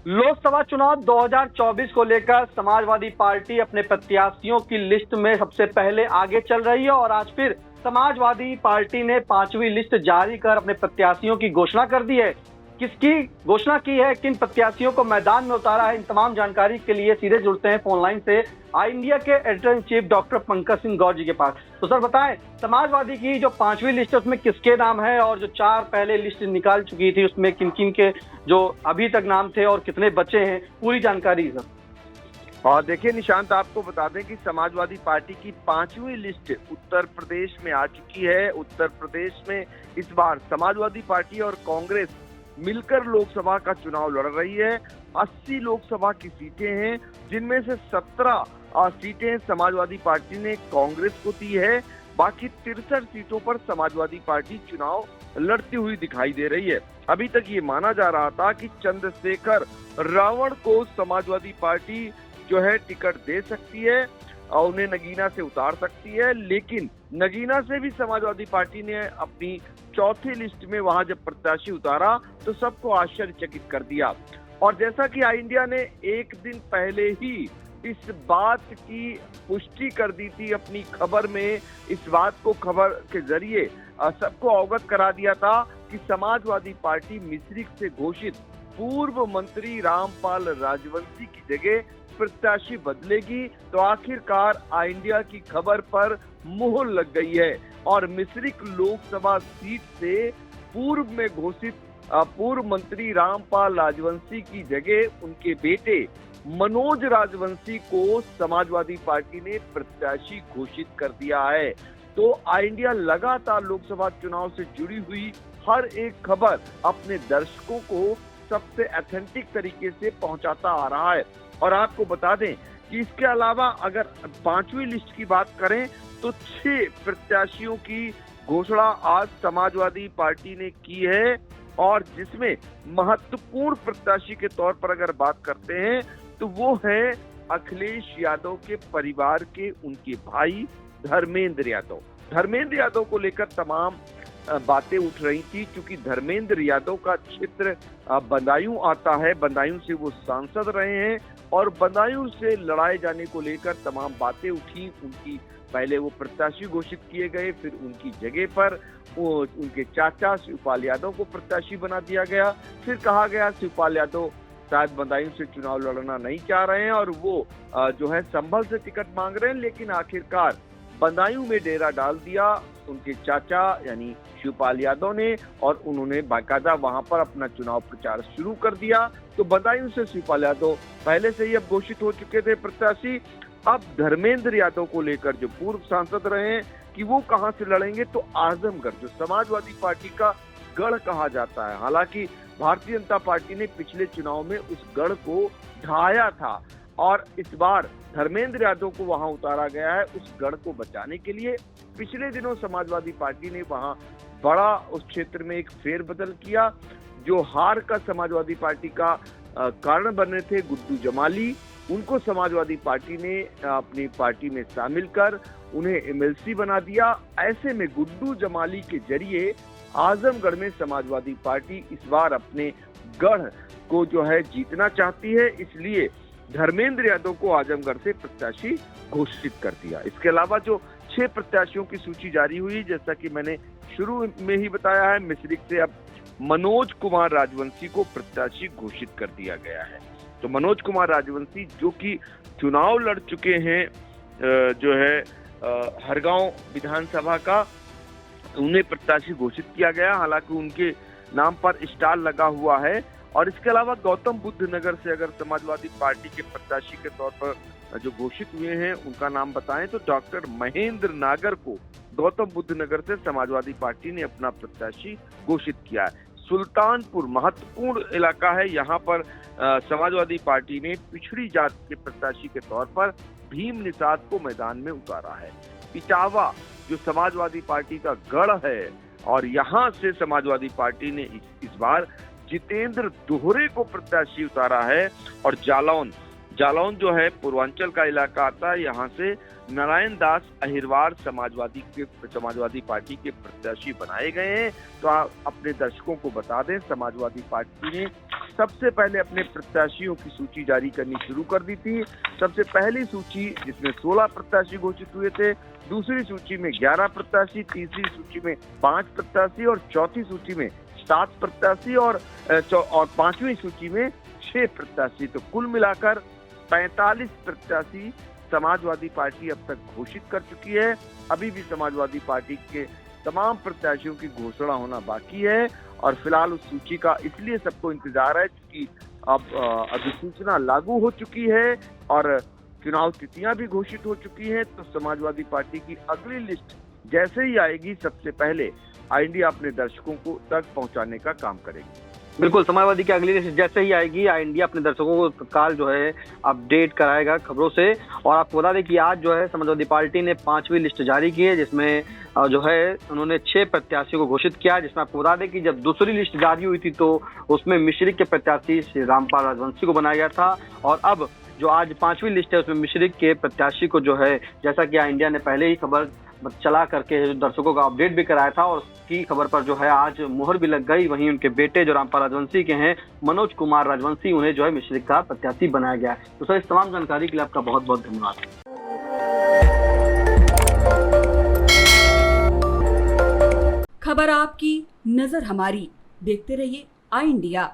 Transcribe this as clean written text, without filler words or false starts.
लोकसभा चुनाव 2024 को लेकर समाजवादी पार्टी अपने प्रत्याशियों की लिस्ट में सबसे पहले आगे चल रही है और आज फिर समाजवादी पार्टी ने 5वीं लिस्ट जारी कर अपने प्रत्याशियों की घोषणा कर दी है। किसकी घोषणा की है, किन प्रत्याशियों को मैदान में उतारा है, इन तमाम जानकारी के लिए सीधे जुड़ते हैं फोन लाइन से आई इंडिया के editor in chief doctor Pankaj Singh Gaur ji के पास। तो सर बताएं, समाजवादी की जो 5वीं लिस्ट है उसमें किसके नाम है और जो 4 पहले लिस्ट निकाल चुकी थी उसमें किन किन के जो अभी तक नाम थे और कितने बचे हैं, पूरी जानकारी सर। और देखिए निशांत, आपको बता दें कि समाजवादी पार्टी की 5वीं लिस्ट उत्तर प्रदेश में आ चुकी है। उत्तर प्रदेश में इस बार समाजवादी पार्टी और कांग्रेस मिलकर लोकसभा का चुनाव लड़ रही है। 80 लोकसभा की सीटें हैं, जिनमें से 17 सीटें समाजवादी पार्टी ने कांग्रेस को दी है। बाकी 63 सीटों पर समाजवादी पार्टी चुनाव लड़ती हुई दिखाई दे रही है। अभी तक ये माना जा रहा था कि चंद्रशेखर रावण को समाजवादी पार्टी जो है टिकट दे सकती है और उन्हें नगीना से उतार सकती है, लेकिन नगीना से भी समाजवादी पार्टी ने अपनी चौथी लिस्ट में वहां जब प्रत्याशी उतारा तो सबको आश्चर्यचकित कर दिया। और जैसा कि आई इंडिया ने एक दिन पहले ही इस बात की पुष्टि कर दी थी अपनी खबर में, इस बात को खबर के जरिए सबको अवगत करा दिया था कि समाजवादी पार्टी मिश्रिख से घोषित पूर्व मंत्री रामपाल राजवंशी की जगह प्रत्याशी बदलेगी। तो आखिरकार आई इंडिया की खबर पर मुहर लग गई है और मिश्रिख लोकसभा सीट से पूर्व में घोषित पूर्व मंत्री रामपाल राजवंशी की जगह उनके बेटे मनोज राजवंशी को समाजवादी पार्टी ने प्रत्याशी घोषित कर दिया है। तो आई इंडिया लगातार लोकसभा चुनाव से जुड़ी हुई हर एक खबर अपने दर्शकों को सबसे ऑथेंटिक तरीके से पहुंचाता आ रहा है। और आपको बता दें कि इसके अलावा अगर 5वीं लिस्ट की बात करें तो 6 प्रत्याशियों की घोषणा आज समाजवादी पार्टी ने की है और जिसमें महत्वपूर्ण प्रत्याशी के तौर पर अगर बात करते हैं तो वो है अखिलेश यादव के परिवार के उनके भाई धर्मेंद्र यादव। धर्मेंद्र यादव को लेकर तमाम बातें उठ रही थी, क्योंकि धर्मेंद्र यादव का क्षेत्र बदायूं आता है। बदायूं से वो सांसद रहे हैं और बदायूं से लड़ाए जाने को लेकर तमाम बातें उठी। उनकी पहले वो प्रत्याशी घोषित किए गए, फिर उनकी जगह पर उनके चाचा शिवपाल यादव को प्रत्याशी बना दिया गया। फिर कहा गया शिवपाल यादव शायद बदायूं से चुनाव लड़ना नहीं चाह रहे हैं और वो जो है संभल से टिकट मांग रहे हैं, लेकिन आखिरकार बदायूं में डेरा डाल दिया उनके चाचा यानी शिवपाल यादव ने और उन्होंने बाकायदा वहां पर अपना चुनाव प्रचार शुरू कर दिया। तो बदायूं से शिवपाल यादव पहले से ही अब घोषित हो चुके थे प्रत्याशी। अब धर्मेंद्र यादव को लेकर जो पूर्व सांसद रहे हैं कि वो कहां से लड़ेंगे, तो आजमगढ़ जो समाजवादी पार्टी का गढ़ कहा जाता है, हालांकि भारतीय जनता पार्टी ने पिछले चुनाव में उस गढ़ को ढाया था और इस बार धर्मेंद्र यादव को वहां उतारा गया है उस गढ़ को बचाने के लिए। पिछले दिनों समाजवादी पार्टी ने वहां बड़ा उस क्षेत्र में एक फेरबदल किया। जो हार का समाजवादी पार्टी का कारण बने थे गुड्डू जमाली, उनको समाजवादी पार्टी ने अपनी पार्टी में शामिल कर उन्हें एमएलसी बना दिया। ऐसे में गुड्डू जमाली के जरिए आजमगढ़ में समाजवादी पार्टी इस बार अपने गढ़ को जो है जीतना चाहती है, इसलिए धर्मेंद्र यादव को आजमगढ़ से प्रत्याशी घोषित कर दिया। इसके अलावा जो 6 प्रत्याशियों की सूची जारी हुई, जैसा कि मैंने शुरू में ही बताया है, मिश्रिख से अब मनोज कुमार राजवंशी को प्रत्याशी घोषित कर दिया गया है। तो मनोज कुमार राजवंशी जो कि चुनाव लड़ चुके हैं जो है हरगांव विधानसभा का, उन्हें प्रत्याशी घोषित किया गया। हालांकि उनके नाम पर स्टार लगा हुआ है। और इसके अलावा गौतम बुद्ध नगर से अगर समाजवादी पार्टी के प्रत्याशी के तौर पर जो घोषित हुए हैं उनका नाम बताएं तो डॉक्टर महेंद्र नागर को गौतम बुद्ध नगर से समाजवादी पार्टी ने अपना प्रत्याशी घोषित किया है। सुल्तानपुर महत्वपूर्ण इलाका है, यहाँ पर समाजवादी पार्टी ने पिछड़ी जाति के प्रत्याशी के तौर पर भीम निषाद को मैदान में उतारा है। इटावा जो समाजवादी पार्टी का गढ़ है और यहाँ से समाजवादी पार्टी ने इस बार जितेंद्र दोहरे को प्रत्याशी उतारा है। और जालौन जालौन जो है पूर्वांचल का इलाका आता है, यहाँ से नारायण दास अहिरवार समाजवादी पार्टी के प्रत्याशी बनाए गए हैं। तो आप अपने दर्शकों को बता दें, समाजवादी पार्टी ने सबसे पहले अपने प्रत्याशियों की सूची जारी करनी शुरू कर दी थी। सबसे पहली सूची जिसमें 16 प्रत्याशी घोषित हुए थे, दूसरी सूची में 11 प्रत्याशी, तीसरी सूची में 5 प्रत्याशी और चौथी सूची में 7 प्रत्याशी और पांचवी सूची में 6 प्रत्याशी। तो कुल मिलाकर 45 प्रत्याशी समाजवादी पार्टी अब तक घोषित कर चुकी है। अभी भी समाजवादी पार्टी के तमाम प्रत्याशियों की घोषणा होना बाकी है और फिलहाल उस सूची का इसलिए सबको इंतजार है क्योंकि अब अधिसूचना लागू हो चुकी है और चुनाव तिथियां भी घोषित हो चुकी हैं। तो समाजवादी पार्टी की अगली लिस्ट जैसे ही आएगी, सबसे पहले आई इंडिया अपने दर्शकों को तक पहुंचाने का काम करेगी। बिल्कुल, समाजवादी की अगली लिस्ट जैसे ही आएगी, आई इंडिया अपने दर्शकों को तत्काल जो है अपडेट कराएगा खबरों से। और आपको बता दें कि आज जो है समाजवादी पार्टी ने 5वीं लिस्ट जारी की है, जिसमें जो है उन्होंने 6 प्रत्याशियों को घोषित किया। जिसमें आपको बता दें कि जब दूसरी लिस्ट जारी हुई थी तो उसमें मिश्रिक के प्रत्याशी श्री रामपाल राजवंशी को बनाया गया था और अब जो आज 5वीं लिस्ट है उसमें मिश्रिक के प्रत्याशी को जो है, जैसा कि आई इंडिया ने पहले ही खबर चला करके दर्शकों का अपडेट भी कराया था और उसकी खबर पर जो है आज मुहर भी लग गई। वहीं उनके बेटे जो रामपाल राजवंशी के हैं, मनोज कुमार राजवंशी, उन्हें जो है मिश्रिक का प्रत्याशी बनाया गया है। तो सर, इस तमाम जानकारी के लिए आपका बहुत बहुत धन्यवाद। खबर आपकी, नजर हमारी। देखते रहिए आई इंडिया।